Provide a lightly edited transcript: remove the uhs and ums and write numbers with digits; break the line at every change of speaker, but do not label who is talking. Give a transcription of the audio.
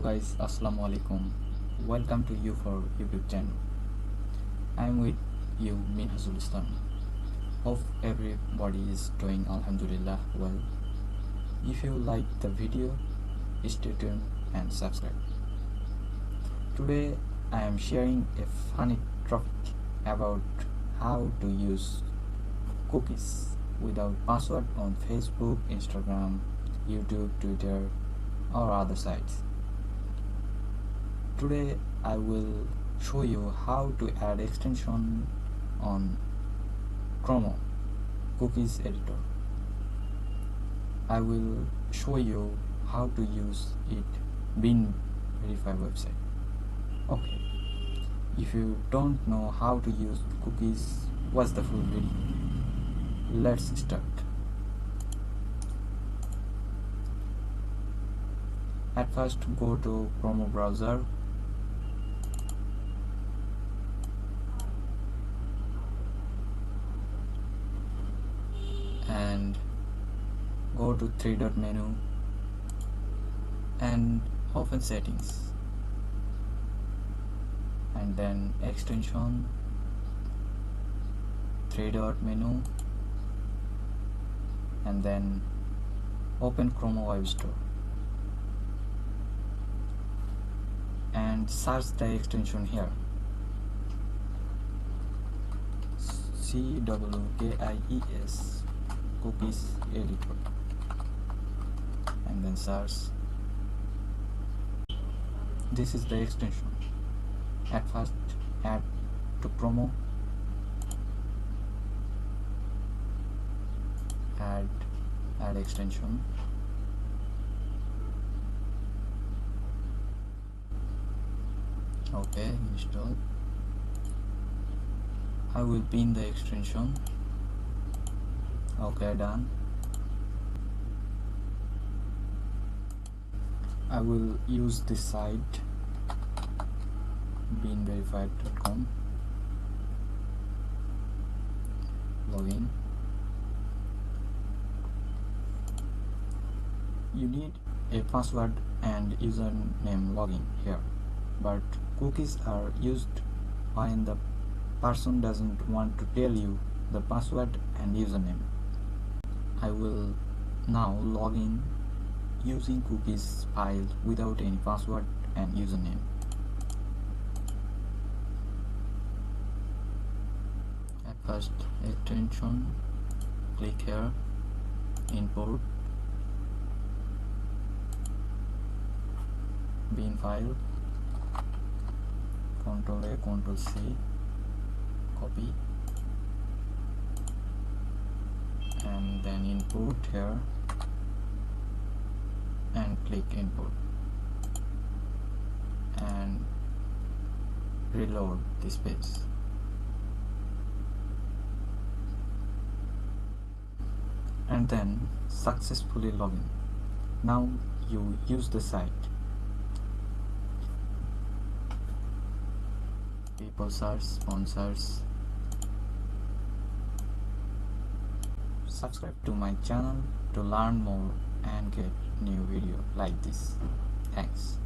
guys, Assalamu alaikum. Welcome to Ufor YouTube channel. I'm with you, Minhajul. Hope everybody is doing Alhamdulillah well. If you like the video, stay tuned and subscribe. Today I am sharing a funny topic about how to use cookies without password on Facebook, Instagram, YouTube, Twitter, or other sites. Today I will show you how to add extension on Chrome cookies editor. I will show you how to use it being verified website. Okay, if you don't know how to use cookies, watch the full video. Let's start. At first, go to Chrome browser and go to three-dot menu and open settings, and then extension, three-dot menu, and then open Chrome Web Store and search the extension here, COOKIES cookies editor, and then search. This is the extension. At first, add to promo, add extension, okay, install. I will pin the extension, okay, done. I will use this site, beanverified.com, login. You need a password and username login here, but cookies are used when the person doesn't want to tell you the password and username. I will now log in using cookies file without any password and username. At first, extension, click here, import, bin file, Ctrl A, Ctrl C, copy, and then import here and click import and reload this page. And then successfully login. Now you use the site. People search, sponsors. Subscribe to my channel to learn more and get new video like this. Thanks.